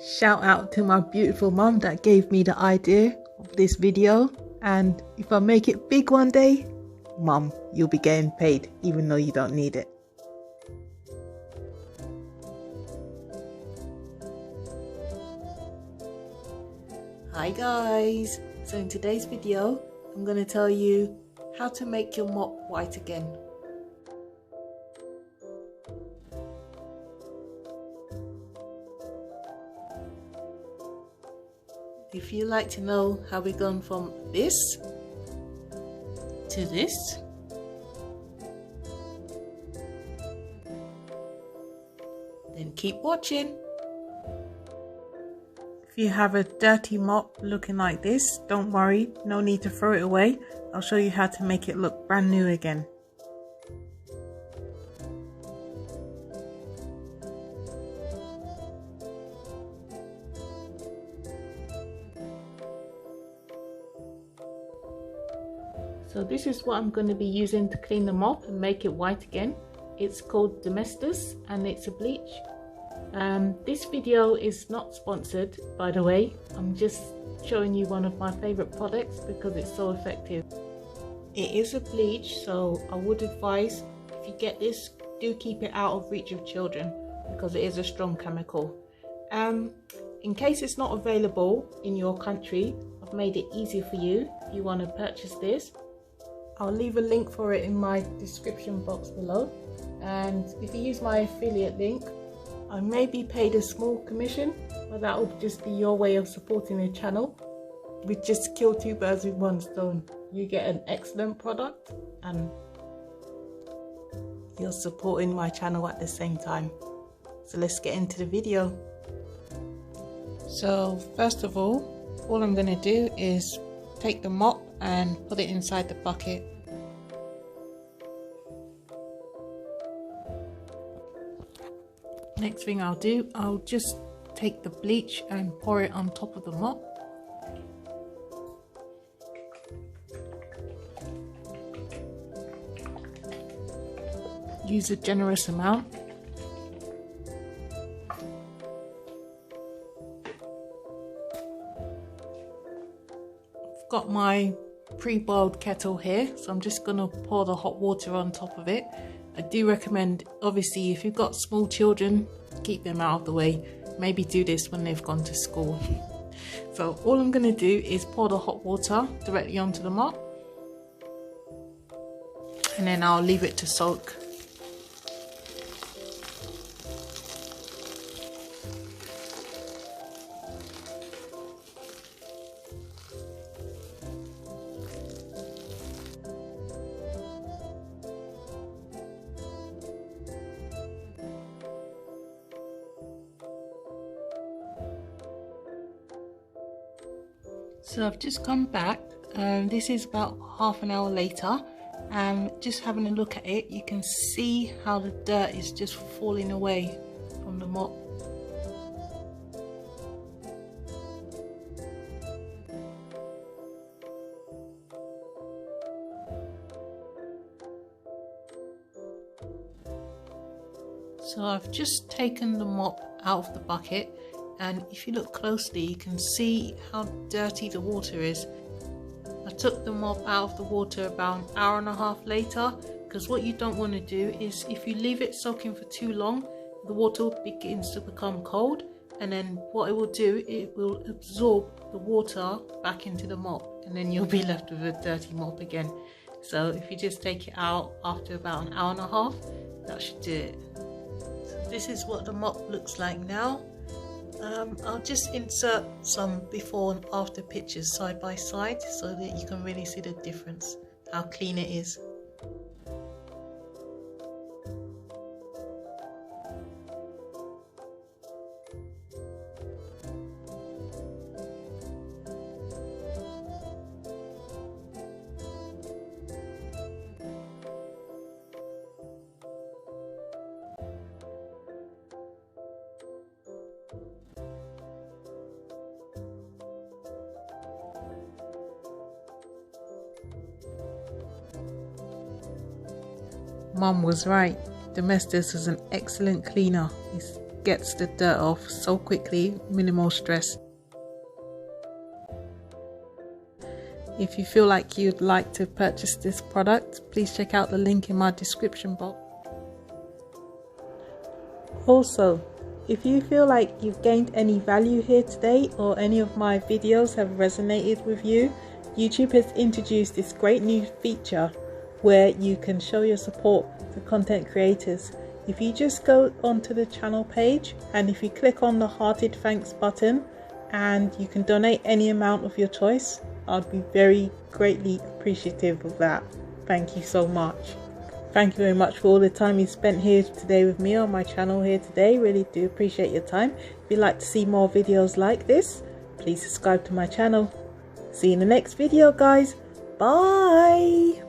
Shout out to my beautiful mum that gave me the idea of this video, and if I make it big one day, mum, you'll be getting paid even though you don't need it. Hi guys, so in today's video I'm going to tell you how to make your mop white again. If you like to know how we've gone from this to this, then keep watching. If you have a dirty mop looking like this, don't worry, no need to throw it away. I'll show you how to make it look brand new again. So this is what I'm going to be using to clean the mop and make it white again. It's called Domestos and it's a bleach. This video is not sponsored, by the way. I'm just showing you one of my favorite products because it's so effective. It is a bleach, so I would advise if you get this, do keep it out of reach of children because it is a strong chemical. In case it's not available in your country, I've made it easier for you if you want to purchase this. I'll leave a link for it in my description box below, and if you use my affiliate link, I may be paid a small commission, but that will just be your way of supporting the channel. We just kill two birds with one stone. You get an excellent product and you're supporting my channel at the same time. So let's get into the video. So first of all I'm going to do is take the mop and put it inside the bucket. Next thing I'll do, I'll just take the bleach and pour it on top of the mop. Use a generous amount. I've got my pre-boiled kettle here, so I'm just going to pour the hot water on top of it. I do recommend, obviously, if you've got small children, keep them out of the way. Maybe do this when they've gone to school. So all I'm going to do is pour the hot water directly onto the mop, and then I'll leave it to soak. So I've just come back, this is about half an hour later, and just having a look at it, you can see how the dirt is just falling away from the mop. So I've just taken the mop out of the bucket, and if you look closely you can see how dirty the water is. I took the mop out of the water about an hour and a half later, because what you don't want to do is if you leave it soaking for too long, the water begins to become cold, and then what it will do, it will absorb the water back into the mop, and then you'll be left with a dirty mop again. So if you just take it out after about an hour and a half, that should do it. So this is what the mop looks like now. I'll just insert some before and after pictures side by side so that you can really see the difference, how clean it is. Mum was right. Domestos is an excellent cleaner. It's gets the dirt off so quickly, minimal stress. If you feel like you'd like to purchase this product, please check out the link in my description box. Also, if you feel like you've gained any value here today or any of my videos have resonated with you, YouTube has introduced this great new feature where you can show your support to content creators. If you just go onto the channel page and if you click on the hearted thanks button, and you can donate any amount of your choice, I'd be very greatly appreciative of that. Thank you so much. Thank you very much for all the time you spent here today with me on my channel here today. Really do appreciate your time. If you'd like to see more videos like this, please subscribe to my channel. See you in the next video, guys. Bye.